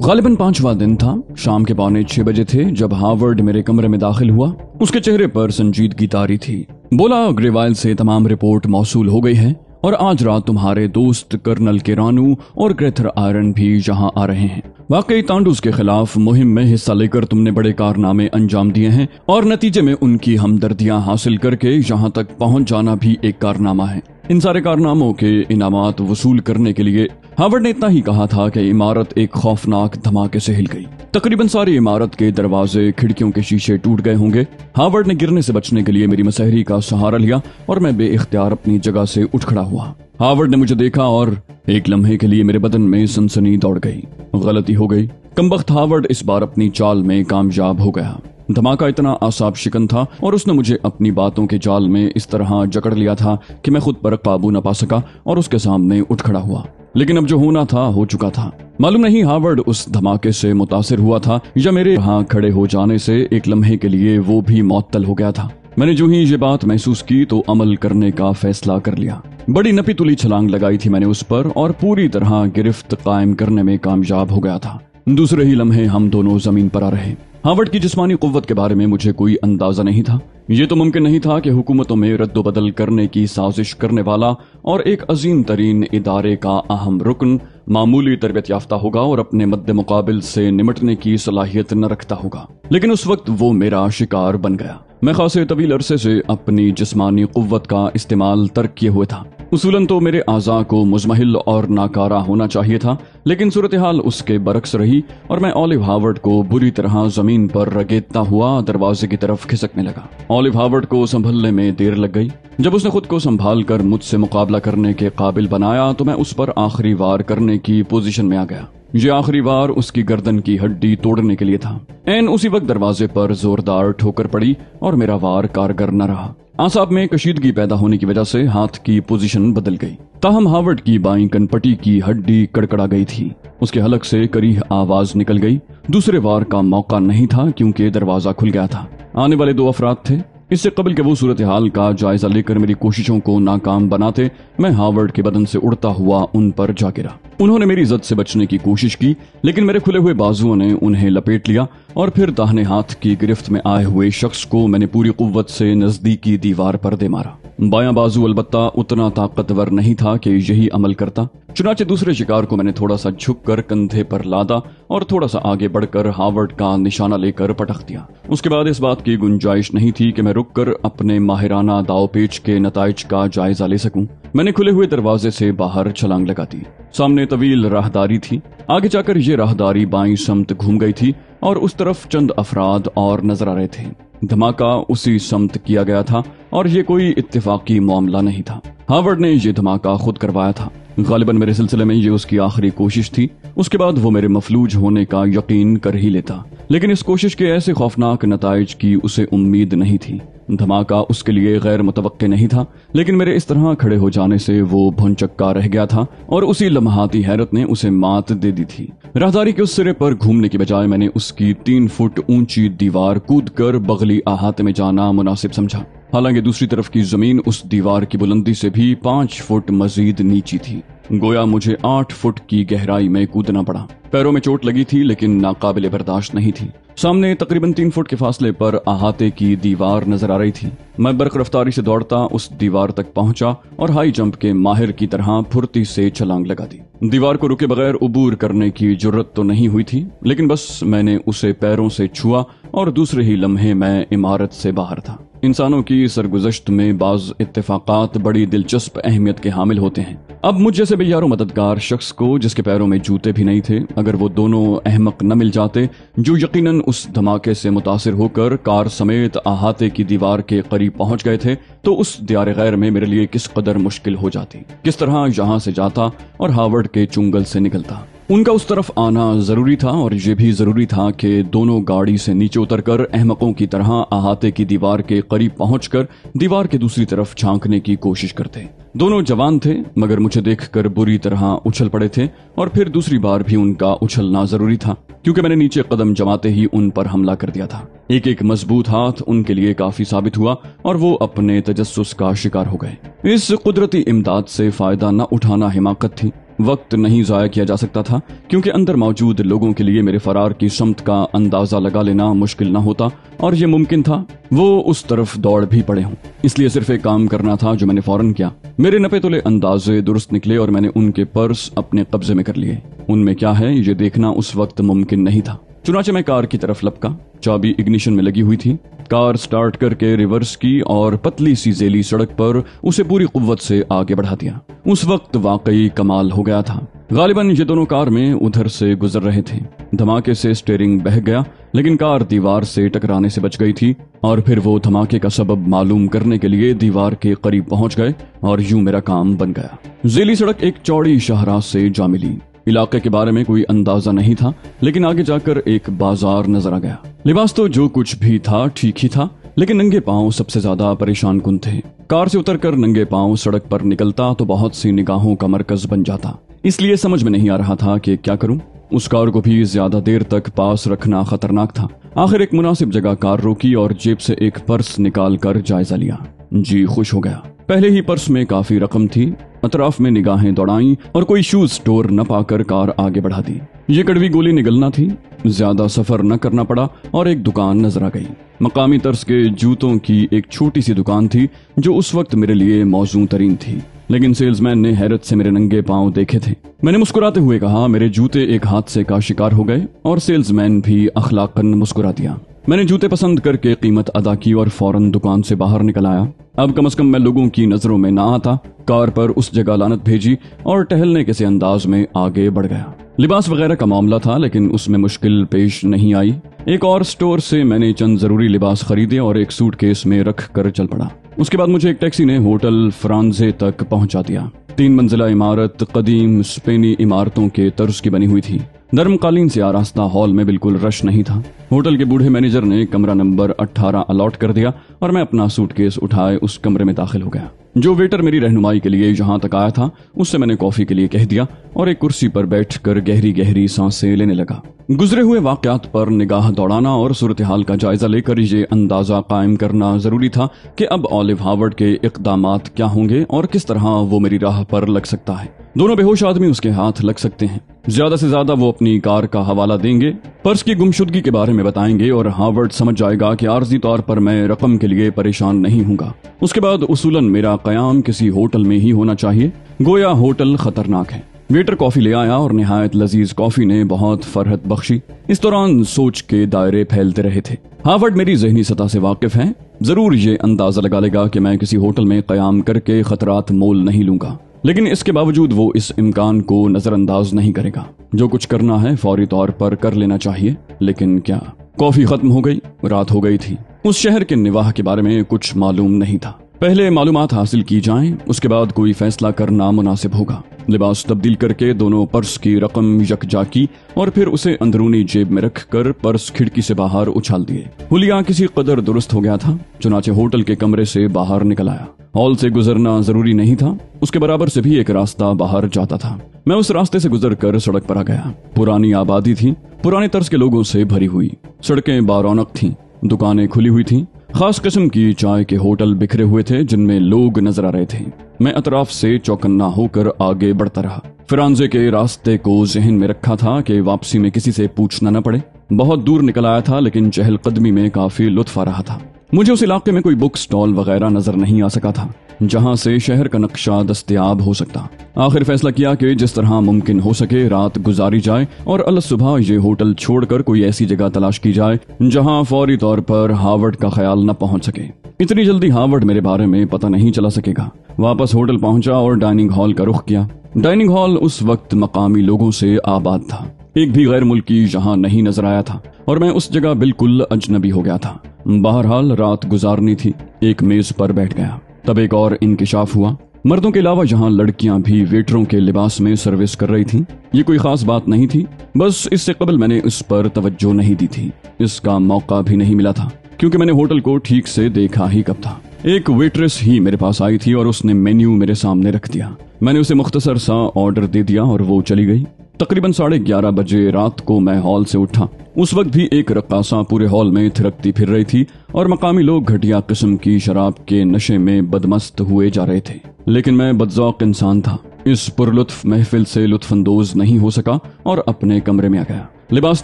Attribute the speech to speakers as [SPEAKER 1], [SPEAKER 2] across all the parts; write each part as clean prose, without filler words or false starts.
[SPEAKER 1] غالباً 5واں दिन था। शाम के 5:45 बजे थे जब हार्वर्ड मेरे कमरे में दाखिल हुआ। उसके चेहरे पर संजीदगी तारी थी। बोला, ग्रेवाइल से तमाम रिपोर्ट मौसूल हो गई है और आज रात तुम्हारे दोस्त कर्नल केरानू और ग्रेथर आयरन भी यहाँ आ रहे हैं। वाकई तांडूस के खिलाफ मुहिम में हिस्सा लेकर तुमने बड़े कारनामे अंजाम दिए हैं और नतीजे में उनकी हमदर्दियां हासिल करके यहाँ तक पहुँच जाना भी एक कारनामा है। इन सारे कारनामों के इनामात वसूल करने के लिए हार्वर्ड ने इतना ही कहा था कि इमारत एक खौफनाक धमाके से हिल गई। तकरीबन सारी इमारत के दरवाजे, खिड़कियों के शीशे टूट गए होंगे। हार्वर्ड ने गिरने से बचने के लिए मेरी मसहरी का सहारा लिया और मैं बेइख्तियार अपनी जगह से उठ खड़ा हुआ। हार्वर्ड ने मुझे देखा और एक लम्हे के लिए मेरे बदन में सनसनी दौड़ गई। गलती हो गई। कमबख्त हार्वर्ड इस बार अपनी चाल में कामयाब हो गया। धमाका इतना आसाब शिकन था और उसने मुझे अपनी बातों के जाल में इस तरह जकड़ लिया था कि मैं खुद पर काबू न पा सका और उसके सामने उठ खड़ा हुआ। लेकिन अब जो होना था हो चुका था। मालूम नहीं हार्वर्ड उस धमाके से मुतासिर हुआ था या मेरे यहाँ खड़े हो जाने से एक लम्हे के लिए वो भी मुअत्तल हो गया था। मैंने जो ही ये बात महसूस की तो अमल करने का फैसला कर लिया। बड़ी नपी तुली छलांग लगाई थी मैंने उस पर और पूरी तरह गिरफ्त कायम करने में कामयाब हो गया था। दूसरे ही लम्हे हम दोनों जमीन पर आ रहे। हार्वर्ड की जिस्मानी कुव्वत के बारे में मुझे कोई अंदाजा नहीं था। ये तो मुमकिन नहीं था कि हुकूमतों में रद्दोबदल करने की साजिश करने वाला और एक अजीम तरीन इदारे का अहम रुकन मामूली तरबियत याफ्ता होगा और अपने मद्दे मुकाबिल से निमटने की सलाहियत न रखता होगा। लेकिन उस वक्त वो मेरा शिकार बन गया। मैं खासे तवील अरसे से अपनी जिस्मानी कुव्वत का इस्तेमाल तर्क किए हुए था। उसूलन तो मेरे आज़ा को मुज़महिल और नाकारा होना चाहिए था, लेकिन सूरत हाल उसके बरक्स रही और मैं ऑलिव हार्वर्ड को बुरी तरह जमीन पर रगेदता हुआ दरवाजे की तरफ खिसकने लगा। ऑलिव हार्वर्ड को संभलने में देर लग गई। जब उसने खुद को संभाल कर मुझसे मुकाबला करने के काबिल बनाया तो मैं उस पर आखिरी वार करने की पोजीशन में आ गया। ये आखिरी वार उसकी गर्दन की हड्डी तोड़ने के लिए था। एन उसी वक्त दरवाजे पर जोरदार ठोकर पड़ी और मेरा वार कारगर न रहा। आसाब में कशीदगी पैदा होने की वजह से हाथ की पोजीशन बदल गई। ताहम हार्वर्ड की बाईं कनपटी की हड्डी कड़कड़ा गई थी। उसके हलक से करीह आवाज निकल गई। दूसरे वार का मौका नहीं था क्योंकि दरवाजा खुल गया था। आने वाले 2 अफराद थे। इससे कबल के वो सूरत हाल का जायजा लेकर मेरी कोशिशों को नाकाम बनाते, मैं हार्वर्ड के बदन से उड़ता हुआ उन पर जा गिरा। उन्होंने मेरी इज्जत से बचने की कोशिश की, लेकिन मेरे खुले हुए बाजुओं ने उन्हें लपेट लिया और फिर दाहिने हाथ की गिरफ्त में आए हुए शख्स को मैंने पूरी कुव्वत से नजदीकी दीवार पर दे मारा। बायां बाजू अलबत्ता उतना ताकतवर नहीं था कि यही अमल करता। चुनाचे दूसरे शिकार को मैंने थोड़ा सा झुककर कंधे पर लादा और थोड़ा सा आगे बढ़कर हार्वर्ड का निशाना लेकर पटक दिया। उसके बाद इस बात की गुंजाइश नहीं थी कि मैं रुककर अपने माहिराना दावपेच के नताइज का जायजा ले सकूं। मैंने खुले हुए दरवाजे से बाहर छलांग लगा दी। सामने तवील राहदारी थी। आगे जाकर ये राहदारी बाईं समत घूम गई थी और उस तरफ चंद अफराद और नजर आ रहे थे। धमाका उसी समत किया गया था और ये कोई इत्तेफाकी मामला नहीं था। हार्वर्ड ने ये धमाका खुद करवाया था। गालिबन मेरे सिलसिले में ये उसकी आखिरी कोशिश थी। उसके बाद वो मेरे मफलूज होने का यकीन कर ही लेता, लेकिन इस कोशिश के ऐसे खौफनाक नताइज की उसे उम्मीद नहीं थी। धमाका उसके लिए गैर मुतवक्के नहीं था, लेकिन मेरे इस तरह खड़े हो जाने से वो भुनचक्का रह गया था और उसी लम्हाती हैरत ने उसे मात दे दी थी। राहदारी के उस सिरे पर घूमने की बजाय मैंने उसकी 3 फुट ऊंची दीवार कूदकर बगली अहाते में जाना मुनासिब समझा। हालांकि दूसरी तरफ की जमीन उस दीवार की बुलंदी से भी 5 फुट मजीद नीची थी। गोया मुझे 8 फुट की गहराई में कूदना पड़ा। पैरों में चोट लगी थी लेकिन नाकाबिले बर्दाश्त नहीं थी। सामने तकरीबन 3 फुट के फासले पर अहाते की दीवार नजर आ रही थी। मैं बरक रफ्तारी से दौड़ता उस दीवार तक पहुंचा और हाई जंप के माहिर की तरह फुर्ती से छलांग लगा दी। दीवार को रुके बगैर उबूर करने की जुर्रत तो नहीं हुई थी, लेकिन बस मैंने उसे पैरों से छुआ और दूसरे ही लम्हे मैं इमारत से बाहर था। इंसानों की सरगुज़श्त में बाज़ इत्तेफाकात बड़ी दिलचस्प अहमियत के हामिल होते हैं। अब मुझ जैसे बेयारो मददगार शख्स को, जिसके पैरों में जूते भी नहीं थे, अगर वो दोनों अहमक न मिल जाते जो यकीनन उस धमाके से मुतासिर होकर कार समेत अहाते की दीवार के करीब पहुंच गए थे, तो उस दियार गैर में मेरे लिए किस कदर मुश्किल हो जाती, किस तरह यहाँ से जाता और हार्वर्ड के चुंगल से निकलता। उनका उस तरफ आना जरूरी था और ये भी जरूरी था कि दोनों गाड़ी से नीचे उतरकर अहमकों की तरह अहाते की दीवार के करीब पहुंचकर दीवार के दूसरी तरफ झांकने की कोशिश करते। दोनों जवान थे मगर मुझे देखकर बुरी तरह उछल पड़े थे और फिर दूसरी बार भी उनका उछलना जरूरी था क्योंकि मैंने नीचे कदम जमाते ही उन पर हमला कर दिया था। एक एक मजबूत हाथ उनके लिए काफी साबित हुआ और वो अपने तजस्सुस का शिकार हो गए। इस कुदरती इमदाद से फायदा न उठाना हिमाकत थी। وقت نہیں ضائع کیا جا سکتا تھا کیونکہ اندر موجود لوگوں کے لیے میرے فرار کی سمت کا اندازہ لگا لینا مشکل نہ ہوتا، اور یہ ممکن تھا وہ اس طرف دوڑ بھی پڑے ہوں۔ اس لیے صرف ایک کام کرنا تھا جو میں نے فوراً کیا۔ میرے نپے تلے اندازے درست نکلے اور میں نے ان کے پرس اپنے قبضے میں کر لیے۔ ان میں کیا ہے یہ دیکھنا اس وقت ممکن نہیں تھا، چنانچہ میں کار کی طرف لپکا۔ چابی اگنیشن میں لگی ہوئی تھی۔ کار سٹارٹ کر کے ریورس کی اور پتلی سی ذیلی سڑک پر اسے پوری قوت سے آگے بڑھا دیا۔ اس وقت واقعی کمال ہو گیا تھا۔ غالباً یہ دونوں کار میں ادھر سے گزر رہے تھے۔ دھماکے سے سٹیئرنگ بہہ گیا، لیکن کار دیوار سے ٹکرانے سے بچ گئی تھی، اور پھر وہ دھماکے کا سبب معلوم کرنے کے لیے دیوار کے قریب پہنچ گئے، اور یوں میرا کام بن گیا۔ ذیلی سڑک ایک چوڑی شاہراہ سے جا ملی۔ علاقے کے بارے میں کوئی اندازہ نہیں تھا، لیکن آگے جا کر ایک بازار نظر آ گیا۔ لباس تو جو کچھ بھی تھا ٹھیک ہی تھا، لیکن ننگے پاؤں سب سے زیادہ پریشان کن تھے۔ کار سے اتر کر ننگے پاؤں سڑک پر نکلتا تو بہت سی نگاہوں کا مرکز بن جاتا، اس لیے سمجھ میں نہیں آ رہا تھا کہ کیا کروں۔ اس کار کو بھی زیادہ دیر تک پاس رکھنا خطرناک تھا۔ آخر ایک مناسب جگہ کار روکی اور جیب سے ایک پرس نکال کر جائزہ لیا۔ جی خوش ہو گیا۔ پہلے ہی پرس میں کافی رقم تھی۔ اطراف میں نگاہیں دوڑائیں اور کوئی شوز سٹور نہ پا کر کار آگے بڑھا دی۔ یہ کڑوی گولی نگلنا تھی۔ زیادہ سفر نہ کرنا پڑا اور ایک دکان نظر آ گئی۔ مقامی طرز کے جوتوں کی ایک چھوٹی سی دکان تھی جو اس وقت میرے لیے موزوں ترین تھی، لیکن سیلز مین نے حیرت سے میرے ننگے پاؤں دیکھے تھے۔ میں نے مسکراتے ہوئے کہا میرے جوتے ایک حادثے کا شکار ہو گئے، اور سیلز مین بھی اخلاقاً مسکرا دیا۔ میں نے جوتے پسند کر کے قیمت ادا کی اور فوراً دکان سے باہر نکل آیا۔ اب کم از کم میں لوگوں کی نظروں میں نہ آتا۔ کار پر اس جگہ لعنت بھیجی اور ٹہلنے کے سے انداز میں آگے بڑھ گیا۔ لباس وغیرہ کا معاملہ تھا، لیکن اس میں مشکل پیش نہیں آئی۔ ایک اور سٹور سے میں نے چند ضروری لباس خریدے اور ایک سوٹ کیس میں رکھ کر چل پڑا۔ اس کے بعد مجھے ایک ٹیکسی نے ہوٹل فرانزے تک پہنچا دیا۔ 3 منزلہ عمارت قدیم اسپینی عمارتوں کے طرز کی بنی ہوئی تھی۔ نرم قالین سے آراستہ ہال میں بالکل رش نہیں تھا۔ ہوٹل کے بوڑھے مینیجر نے کمرہ نمبر 18 الاٹ کر دیا اور میں اپنا سوٹ کیس اٹھائے اس کمرے میں داخل ہو گیا۔ جو ویٹر میری رہنمائی کے لیے جہاں تک آیا تھا اس سے میں نے کافی کے لیے کہہ دیا اور ایک کرسی پر بیٹھ کر گہری گہری سانسیں لینے لگا۔ گزرے ہوئے واقعات پر نگاہ دوڑانا اور صورتحال کا جائزہ لے کر یہ اندازہ قائم کرنا ضروری تھا کہ اب اولیو ہاورڈ کے اقدامات کیا ہوں گے اور کس طرح وہ میری راہ پر لگ سکتا ہے۔ دونوں بے ہوش آدمی اس کے ہاتھ لگ سکتے ہیں۔ زیادہ سے زیادہ وہ اپنی کار کا حوالہ دیں گے، پرس کی گمشدگی کے بارے میں بتائیں گے، اور ہاورڈ سمجھ جائے گا کہ عارضی طور پر میں رقم کے لیے پریشان نہیں ہوں گا۔ اس کے بعد اصولاً میرا قیام کسی ہوٹل میں ہی ہونا چاہیے، گویا ہوٹل خطرناک ہے۔ ویٹر کافی لے آیا اور نہایت لذیذ کافی نے بہت فرحت بخشی۔ اس دوران سوچ کے دائرے پھیلتے رہے تھے۔ ہاورڈ میری ذہنی سطح سے واقف ہے، ضرور یہ اندازہ لگا لے گا کہ میں کسی ہوٹل میں قیام کر کے خطرات مول نہیں لوں گا، لیکن اس کے باوجود وہ اس امکان کو نظر انداز نہیں کرے گا۔ جو کچھ کرنا ہے فوری طور پر کر لینا چاہیے، لیکن کیا؟ کافی ختم ہو گئی، رات ہو گئی تھی۔ اس شہر کے نواح کے بارے میں کچھ معلوم نہیں تھا۔ پہلے معلومات حاصل کی جائیں، اس کے بعد کوئی فیصلہ کرنا مناسب ہوگا۔ لباس تبدیل کر کے دونوں پرس کی رقم یکجا کی اور پھر اسے اندرونی جیب میں رکھ کر پرس کھڑکی سے باہر اچھال دیے۔ حلیہ کسی قدر درست ہو گیا تھا، چنانچہ ہوٹل کے کمرے سے باہر نکل آیا۔ ہال سے گزرنا ضروری نہیں تھا، اس کے برابر سے بھی ایک راستہ باہر جاتا تھا۔ میں اس راستے سے گزر کر سڑک پر آ گیا۔ پرانی آبادی تھی، پرانے طرز کے لوگوں سے بھری ہوئی۔ سڑکیں بارونق تھیں، دکانیں کھلی ہوئی تھیں، خاص قسم کی چائے کے ہوٹل بکھرے ہوئے تھے جن میں لوگ نظر آ رہے تھے۔ میں اطراف سے چوکنا ہو کر آگے بڑھتا رہا۔ فرانزے کے راستے کو ذہن میں رکھا تھا کہ واپسی میں کسی سے پوچھنا نہ پڑے۔ بہت دور نکل آیا تھا، لیکن چہل قدمی میں کافی لطف آ رہا تھا۔ مجھے اس علاقے میں کوئی بک سٹال وغیرہ نظر نہیں آ سکا تھا جہاں سے شہر کا نقشہ دستیاب ہو سکتا۔ آخر فیصلہ کیا کہ جس طرح ممکن ہو سکے رات گزاری جائے اور الصبح یہ ہوٹل چھوڑ کر کوئی ایسی جگہ تلاش کی جائے جہاں فوری طور پر ہاورڈ کا خیال نہ پہنچ سکے۔ اتنی جلدی ہاورڈ میرے بارے میں پتہ نہیں چلا سکے گا۔ واپس ہوٹل پہنچا اور ڈائننگ ہال کا رخ کیا۔ ڈائننگ ہال اس وقت مقامی لوگوں سے آباد تھا، ایک بھی غیر ملکی یہاں نہیں نظر آیا تھا اور میں اس جگہ بالکل اجنبی ہو گیا تھا۔ بہرحال رات گزارنی تھی، ایک میز پر بیٹھ گیا۔ تب ایک اور انکشاف ہوا۔ مردوں کے علاوہ یہاں لڑکیاں بھی ویٹروں کے لباس میں سروس کر رہی تھیں۔ یہ کوئی خاص بات نہیں تھی، بس اس سے قبل میں نے اس پر توجہ نہیں دی تھی۔ اس کا موقع بھی نہیں ملا تھا کیونکہ میں نے ہوٹل کو ٹھیک سے دیکھا ہی کب تھا۔ ایک ویٹریس ہی میرے پاس آئی تھی اور اس نے مینیو میرے سامنے رکھ دیا۔ میں نے اسے مختصر سا آرڈر دے دیا اور وہ چلی گئی۔ تقریباً 11:30 بجے رات کو میں ہال سے اٹھا۔ اس وقت بھی ایک رقاصہ پورے ہال میں تھرکتی پھر رہی تھی اور مقامی لوگ گھٹیا قسم کی شراب کے نشے میں بدمست ہوئے جا رہے تھے، لیکن میں بدذوق انسان تھا۔ इस पुरलुत्फ महफिल से लुत्फ अंदोज नहीं हो सका और अपने कमरे में आ गया। लिबास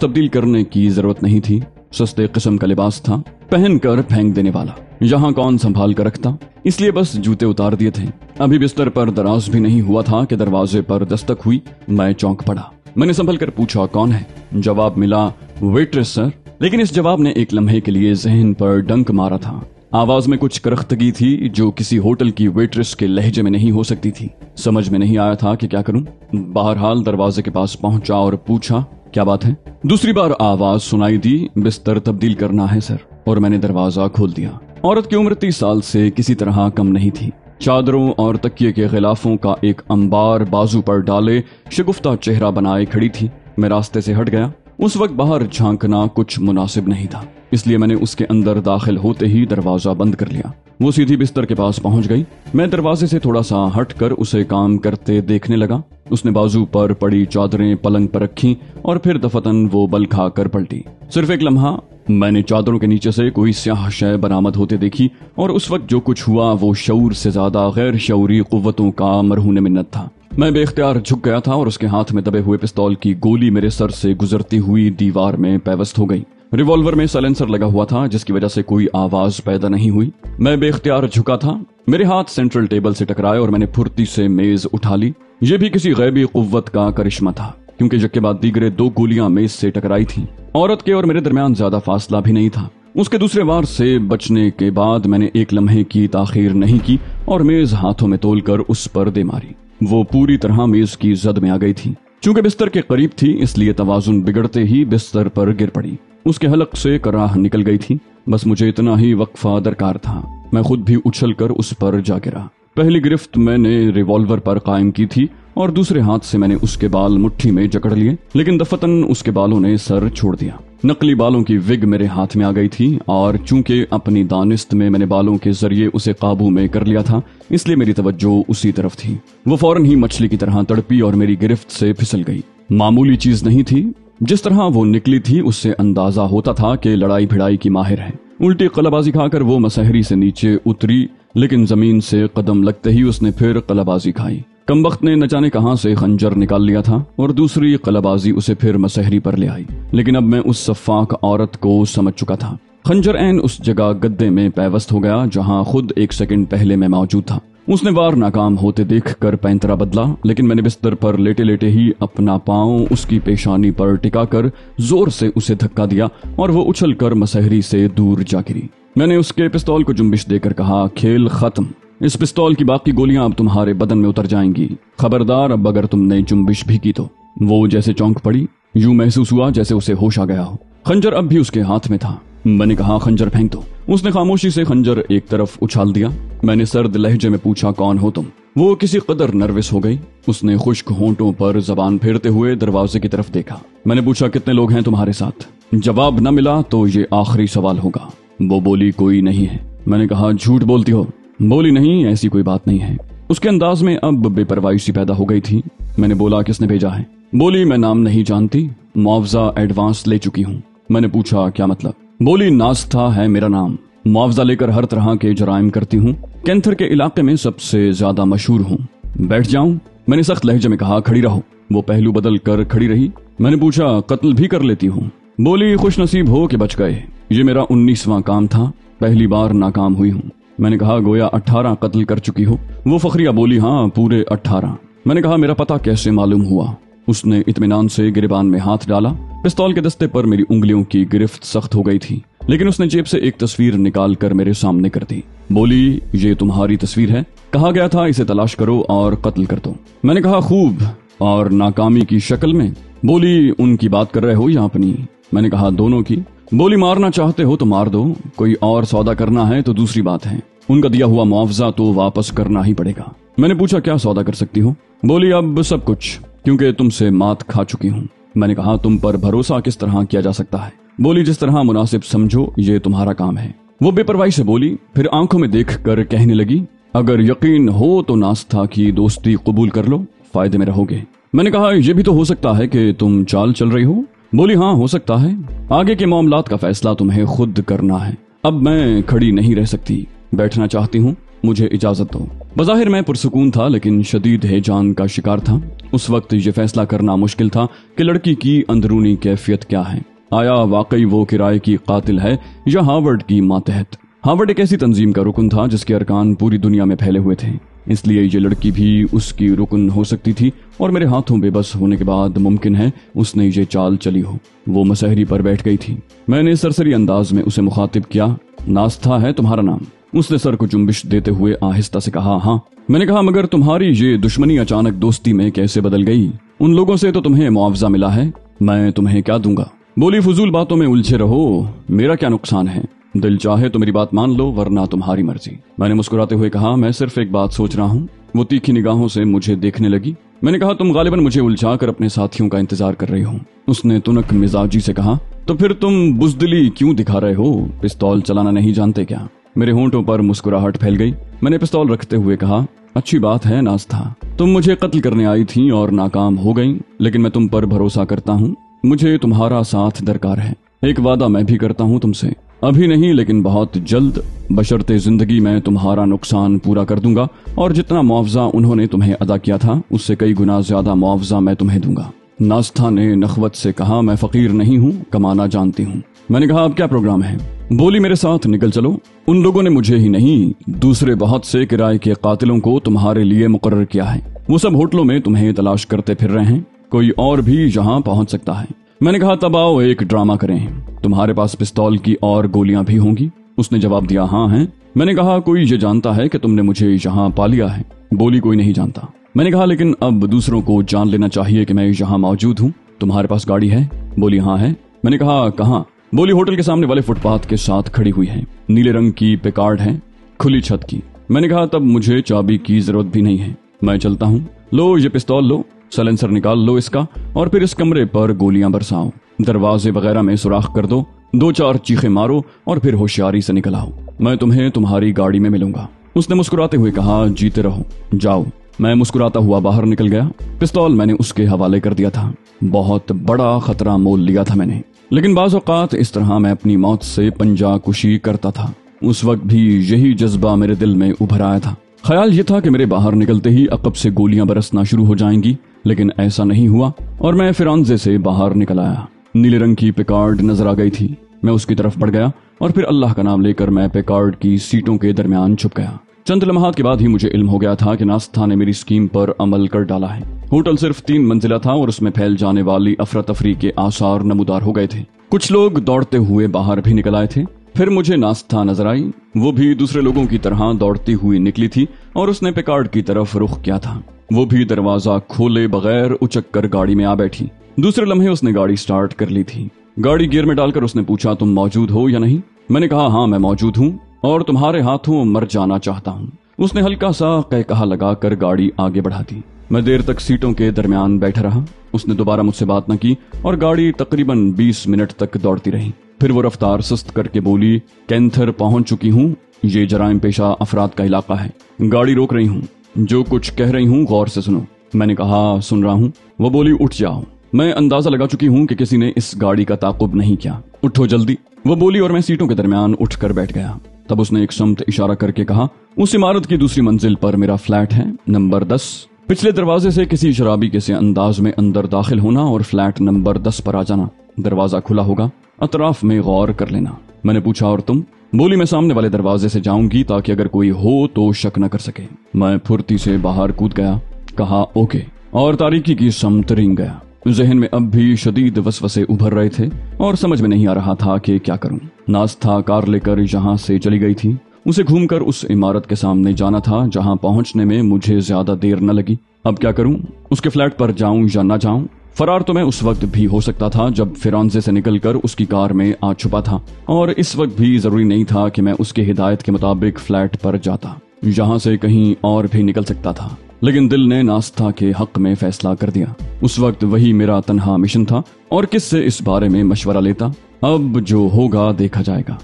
[SPEAKER 1] तब्दील करने की जरूरत नहीं थी, सस्ते किस्म का लिबास था, पहनकर फेंक देने वाला। यहाँ कौन संभाल कर रखता, इसलिए बस जूते उतार दिए थे। अभी बिस्तर पर दराज भी नहीं हुआ था कि दरवाजे पर दस्तक हुई। मैं चौंक पड़ा। मैंने संभल कर पूछा, कौन है? जवाब मिला, वेट्रेस सर। लेकिन इस जवाब ने एक लम्हे के लिए जहन पर डंक मारा था। आवाज में कुछ करख्तगी थी जो किसी होटल की वेट्रेस के लहजे में नहीं हो सकती थी। समझ में नहीं आया था कि क्या करूं। बहरहाल दरवाजे के पास पहुंचा और पूछा, क्या बात है? दूसरी बार आवाज सुनाई दी, बिस्तर तब्दील करना है सर। और मैंने दरवाजा खोल दिया। औरत की उम्र 30 साल से किसी तरह कम नहीं थी। चादरों और तकिए के गिलाफों का एक अंबार बाजू पर डाले शगुफ्ता चेहरा बनाए खड़ी थी। मैं रास्ते से हट गया। उस वक्त बाहर झांकना कुछ मुनासिब नहीं था, इसलिए मैंने उसके अंदर दाखिल होते ही दरवाजा बंद कर लिया। वो सीधी बिस्तर के पास पहुंच गई। मैं दरवाजे से थोड़ा सा हटकर उसे काम करते देखने लगा। उसने बाजू पर पड़ी चादरें पलंग पर रखी और फिर दफतन वो बल खाकर पलटी। सिर्फ एक लम्हा मैंने चादरों के नीचे से कोई स्याह शय बरामद होते देखी और उस वक्त जो कुछ हुआ वो शऊर से ज्यादा गैर शऊरी कुव्वतों का मरहून मिन्नत था। मैं बेख्तियार झुक गया था और उसके हाथ में दबे हुए पिस्तौल की गोली मेरे सर से गुजरती हुई दीवार में पैवस्त हो गई। रिवॉल्वर में साइलेंसर लगा हुआ था जिसकी वजह से कोई आवाज पैदा नहीं हुई। मैं बेख्तियार झुका था। मेरे हाथ सेंट्रल टेबल से टकराए और मैंने फुर्ती से मेज उठा ली। यह भी किसी गैबी कुव्वत का करिश्मा था, क्योंकि जबकि बाद दीगरे 2 गोलियां मेज से टकराई थीं। औरत के और मेरे दरमियान ज्यादा फासला भी नहीं था। उसके दूसरे वार से बचने के बाद मैंने एक लम्हे की ताखीर नहीं की और मेज हाथों में तोलकर उस पर दे मारी। वो पूरी तरह मेज की जद में आ गई थी। चूंकि बिस्तर के करीब थी इसलिए तवाजुन बिगड़ते ही बिस्तर पर गिर पड़ी। उसके हलक से कराह निकल गई थी। बस मुझे इतना ही वक्फा दरकार था। मैं खुद भी उछलकर उस पर जा गिरा। पहली गिरफ्त मैंने रिवॉल्वर पर कायम की थी और दूसरे हाथ से मैंने उसके बाल मुट्ठी में जकड़ लिए, लेकिन दफतन उसके बालों ने सर छोड़ दिया। नकली बालों की विग मेरे हाथ में आ गई थी और चूंकि अपनी दानिस्त में मैंने बालों के जरिए उसे काबू में कर लिया था, इसलिए मेरी तवज्जो उसी तरफ थी। वो फौरन ही मछली की तरह तड़पी और मेरी गिरफ्त से फिसल गई। मामूली चीज नहीं थी। जिस तरह वो निकली थी उससे अंदाजा होता था कि लड़ाई भिड़ाई की माहिर है। उल्टी कलाबाजी खाकर वो मसहरी से नीचे उतरी, लेकिन जमीन से कदम लगते ही उसने फिर कलाबाजी खाई। कमबख्त ने न जाने कहां से खंजर निकाल लिया था और दूसरी कलाबाजी उसे फिर मसहरी पर ले आई। लेकिन अब मैं उस सफाक औरत को समझ चुका था। खंजर ऐन उस जगह गद्दे में पैवस्त हो गया जहां खुद 1 सेकंड पहले मैं मौजूद था। उसने वार नाकाम होते देखकर पैंतरा बदला, लेकिन मैंने बिस्तर पर लेटे लेटे ही अपना पांव उसकी पेशानी पर टिकाकर जोर से उसे धक्का दिया और वो उछलकर मसहरी से दूर जा गिरी। मैंने उसके पिस्तौल को जुम्बिश देकर कहा, खेल खत्म। इस पिस्तौल की बाकी गोलियां अब तुम्हारे बदन में उतर जाएंगी। खबरदार, अब अगर तुमने जुम्बिश भी की तो। वो जैसे चौंक पड़ी, यूं महसूस हुआ जैसे उसे होश आ गया हो। खंजर अब भी उसके हाथ में था। मैंने कहा, खंजर फेंक दो। उसने खामोशी से खंजर एक तरफ उछाल दिया। मैंने सर्द लहजे में पूछा, कौन हो तुम? वो किसी कदर नर्वस हो गई। उसने खुश्क होंठों पर जबान फेरते हुए दरवाजे की तरफ देखा। मैंने पूछा, कितने लोग हैं तुम्हारे साथ? जवाब न मिला तो ये आखिरी सवाल होगा। वो बोली, कोई नहीं है। मैंने कहा, झूठ बोलती हो? बोली, नहीं, ऐसी कोई बात नहीं है। उसके अंदाज में अब बेपरवाही सी पैदा हो गई थी। मैंने बोला, किसने भेजा है? बोली, मैं नाम नहीं जानती, मुआवजा एडवांस ले चुकी हूँ। मैंने पूछा, क्या मतलब? बोली, नास्ता है मेरा नाम, मुआवजा लेकर हर तरह के जराइम करती हूँ, कैंथर के इलाके में सबसे ज्यादा मशहूर हूँ। बैठ जाऊं? मैंने सख्त लहजे में कहा, खड़ी रहो। वो पहलू बदल कर खड़ी रही। मैंने पूछा, कत्ल भी कर लेती हूँ? बोली, खुश नसीब हो कि बच गए। ये मेरा 19वां काम था, पहली बार नाकाम हुई हूँ। मैंने कहा, गोया 18 कत्ल कर चुकी हो? वो फखरिया बोली, हाँ, पूरे 18। मैंने कहा, मेरा पता कैसे मालूम हुआ? उसने इत्मीनान से गिरबान में हाथ डाला। पिस्तौल के दस्ते पर मेरी उंगलियों की गिरफ्त सख्त हो गई थी, लेकिन उसने जेब से एक तस्वीर निकाल कर मेरे सामने कर दी। बोली, ये तुम्हारी तस्वीर है, कहा गया था इसे तलाश करो और कत्ल कर दो। मैंने कहा, खूब, और नाकामी की शक्ल में? बोली, उनकी बात कर रहे हो या अपनी? मैंने कहा, दोनों की। बोली, मारना चाहते हो तो मार दो, कोई और सौदा करना है तो दूसरी बात है। उनका दिया हुआ मुआवजा तो वापस करना ही पड़ेगा। मैंने पूछा, क्या सौदा कर सकती हो? बोली, अब सब कुछ, क्योंकि तुमसे मात खा चुकी हूँ। मैंने कहा, तुम पर भरोसा किस तरह किया जा सकता है? बोली, जिस तरह मुनासिब समझो, ये तुम्हारा काम है। वो बेपरवाही से बोली, फिर आंखों में देख कर कहने लगी, अगर यकीन हो तो नास्ता की दोस्ती कबूल कर लो, फायदे में रहोगे। मैंने कहा, यह भी तो हो सकता है कि तुम चाल चल रही हो? बोली, हाँ, हो सकता है, आगे के मामलात का फैसला तुम्हें खुद करना है। अब मैं खड़ी नहीं रह सकती, बैठना चाहती हूँ, मुझे इजाजत दो। बज़ाहिर मैं पुरसुकून था, लेकिन शदीद हैजान का शिकार था। उस वक्त ये फैसला करना मुश्किल था कि लड़की की अंदरूनी कैफियत क्या है। आया वाकई वो किराए की कातिल है या हार्वर्ड की मातहत। हार्वर्ड एक ऐसी तंजीम का रुकन था जिसके अरकान पूरी दुनिया में फैले हुए थे, इसलिए ये लड़की भी उसकी रुकन हो सकती थी और मेरे हाथों बेबस होने के बाद मुमकिन है उसने ये चाल चली हो। वो मसहरी पर बैठ गई थी। मैंने सरसरी अंदाज में उसे मुखातिब किया, नास्था है तुम्हारा नाम? उसने सर को जुम्बिश देते हुए आहिस्ता से कहा, हाँ। मैंने कहा, मगर तुम्हारी ये दुश्मनी अचानक दोस्ती में कैसे बदल गई? उन लोगों से तो तुम्हें मुआवजा मिला है, मैं तुम्हें क्या दूंगा? बोली, फजूल बातों में उलझे रहो, मेरा क्या नुकसान है? दिल चाहे तो मेरी बात मान लो, वरना तुम्हारी मर्जी। मैंने मुस्कुराते हुए कहा, मैं सिर्फ एक बात सोच रहा हूँ। वो तीखी निगाहों से मुझे देखने लगी। मैंने कहा, तुम गालिबन मुझे उलझा कर अपने साथियों का इंतजार कर रही हो। उसने तुनक मिजाजी से कहा, तो फिर तुम बुजदिली क्यों दिखा रहे हो? पिस्तौल चलाना नहीं जानते क्या? मेरे होंठों पर मुस्कुराहट फैल गई। मैंने पिस्तौल रखते हुए कहा, अच्छी बात है नास्था, तुम मुझे कत्ल करने आई थी और नाकाम हो गई, लेकिन मैं तुम पर भरोसा करता हूँ। मुझे तुम्हारा साथ दरकार है। एक वादा मैं भी करता हूँ तुमसे, अभी नहीं लेकिन बहुत जल्द, बशर्ते जिंदगी में तुम्हारा नुकसान पूरा कर दूंगा और जितना मुआवजा उन्होंने तुम्हें अदा किया था उससे कई गुना ज्यादा मुआवजा मैं तुम्हें दूंगा। नास्था ने नखवत से कहा, मैं फकीर नहीं हूँ, कमाना जानती हूँ। मैंने कहा, अब क्या प्रोग्राम है? बोली, मेरे साथ निकल चलो। उन लोगों ने मुझे ही नहीं, दूसरे बहुत से किराए के कातिलों को तुम्हारे लिए मुकर्रर किया है। वो सब होटलों में तुम्हें तलाश करते फिर रहे हैं, कोई और भी यहाँ पहुंच सकता है। मैंने कहा, तब आओ एक ड्रामा करें, तुम्हारे पास पिस्तौल की और गोलियां भी होंगी? उसने जवाब दिया, हाँ हैं। मैंने कहा, कोई ये जानता है कि तुमने मुझे यहाँ पा लिया है? बोली, कोई नहीं जानता। मैंने कहा, लेकिन अब दूसरों को जान लेना चाहिए कि मैं यहाँ मौजूद हूँ। तुम्हारे पास गाड़ी है? बोली, हाँ है। मैंने कहा, कहाँ? बोली, होटल के सामने वाले फुटपाथ के साथ खड़ी हुई है, नीले रंग की पिकार्ड है, खुली छत की। मैंने कहा, तब मुझे चाबी की जरूरत भी नहीं है, मैं चलता हूँ। लो ये पिस्तौल लो, सलेंसर निकाल लो इसका और फिर इस कमरे पर गोलियां बरसाओ, दरवाजे वगैरह में सुराख कर दो, 2-4 चीखें मारो और फिर होशियारी से निकल आओ। मैं तुम्हें तुम्हारी गाड़ी में मिलूंगा। उसने मुस्कुराते हुए कहा, जीते रहो, जाओ। मैं मुस्कुराता हुआ बाहर निकल गया। पिस्तौल मैंने उसके हवाले कर दिया था। बहुत बड़ा खतरा मोल लिया था मैंने, लेकिन बाज़ औक़ात इस तरह मैं अपनी मौत से पंजा कुशी करता था। उस वक्त भी यही जज्बा मेरे दिल में उभर आया था। ख्याल ये था कि मेरे बाहर निकलते ही अकब से गोलियां बरसना शुरू हो जाएंगी, लेकिन ऐसा नहीं हुआ और मैं फिरांजे से बाहर निकल आया। नीले रंग की पिकार्ड नजर आ गई थी। मैं उसकी तरफ बढ़ गया और फिर अल्लाह का नाम लेकर मैं पिकार्ड की सीटों के दरमियान छुप गया। चंद लम्हात के बाद ही मुझे इल्म हो गया था कि नास्था ने मेरी स्कीम पर अमल कर डाला है। होटल सिर्फ 3 मंजिला था और उसमें फैल जाने वाली अफरा तफरी के आसार नमूदार हो गए थे। कुछ लोग दौड़ते हुए बाहर भी निकल आए थे। फिर मुझे नास्था नजर आई। वो भी दूसरे लोगों की तरह दौड़ती हुई निकली थी और उसने पिकार्ड की तरफ रुख किया था। वो भी दरवाजा खोले बगैर उचक कर गाड़ी में आ बैठी। दूसरे लम्हे उसने गाड़ी स्टार्ट कर ली थी। गाड़ी गियर में डालकर उसने पूछा, तुम मौजूद हो या नहीं? मैंने कहा, हाँ मैं मौजूद हूँ और तुम्हारे हाथों मर जाना चाहता हूँ। उसने हल्का सा कहकहा लगाकर गाड़ी आगे बढ़ा दी। मैं देर तक सीटों के दरमियान बैठा रहा। उसने दोबारा मुझसे बात न की और गाड़ी तकरीबन 20 मिनट तक दौड़ती रही। फिर वो रफ्तार सुस्त करके बोली, कैंथर पहुंच चुकी हूँ, ये जराइम पेशा अफराद का इलाका है, गाड़ी रोक रही हूँ, जो कुछ कह रही हूँ गौर से सुनो। मैंने कहा, सुन रहा हूँ। वो बोली, उठ जाओ, मैं अंदाजा लगा चुकी हूँ कि किसी ने इस गाड़ी का ताकुब नहीं किया, उठो जल्दी। वो बोली और मैं सीटों के दरमियान उठकर बैठ गया। तब उसने एक समत इशारा करके कहा, उस इमारत की दूसरी मंजिल पर मेरा फ्लैट है, नंबर 10। पिछले दरवाजे से किसी शराबी के से अंदाज में अंदर दाखिल होना और फ्लैट नंबर 10 पर आ जाना। दरवाजा खुला होगा, अतराफ में गौर कर लेना। मैंने पूछा, और तुम? बोली, मैं सामने वाले दरवाजे से जाऊंगी ताकि अगर कोई हो तो शक न कर सके। मैं फुर्ती से बाहर कूद गया, कहा ओके, और तारीकी की समत रिंग गया। जहन में अब भी शदीद वसवसे उभर रहे थे और समझ में नहीं आ रहा था कि क्या करूं। नास्था कार लेकर यहाँ से चली गई थी। उसे घूमकर उस इमारत के सामने जाना था जहाँ पहुंचने में मुझे ज्यादा देर न लगी। अब क्या करूं? उसके फ्लैट पर जाऊं या न जाऊं? फरार तो मैं उस वक्त भी हो सकता था जब फिरांजे से निकलकर उसकी कार में आ छुपा था, और इस वक्त भी जरूरी नहीं था कि मैं उसके हिदायत के मुताबिक फ्लैट पर जाता। यहाँ से कहीं और भी निकल सकता था, लेकिन दिल ने नास्था के हक में फैसला कर दिया। उस वक्त वही मेरा तन्हा मिशन था और किससे इस बारे में मशवरा लेता। अब जो होगा देखा जाएगा।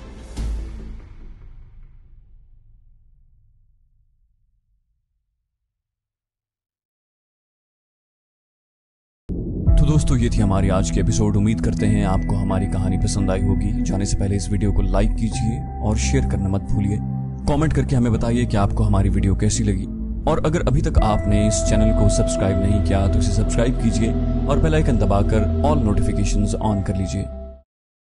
[SPEAKER 1] तो दोस्तों, ये थी हमारी आज की एपिसोड। उम्मीद करते हैं आपको हमारी कहानी पसंद आई होगी। जाने से पहले इस वीडियो को लाइक कीजिए और शेयर करना मत भूलिए। कमेंट करके हमें बताइए कि आपको हमारी वीडियो कैसी लगी। اور اگر ابھی تک آپ نے اس چینل کو سبسکرائب نہیں کیا تو اسے سبسکرائب کیجئے اور بیل آئیکن دبا کر آل نوٹیفیکیشنز آن کر لیجئے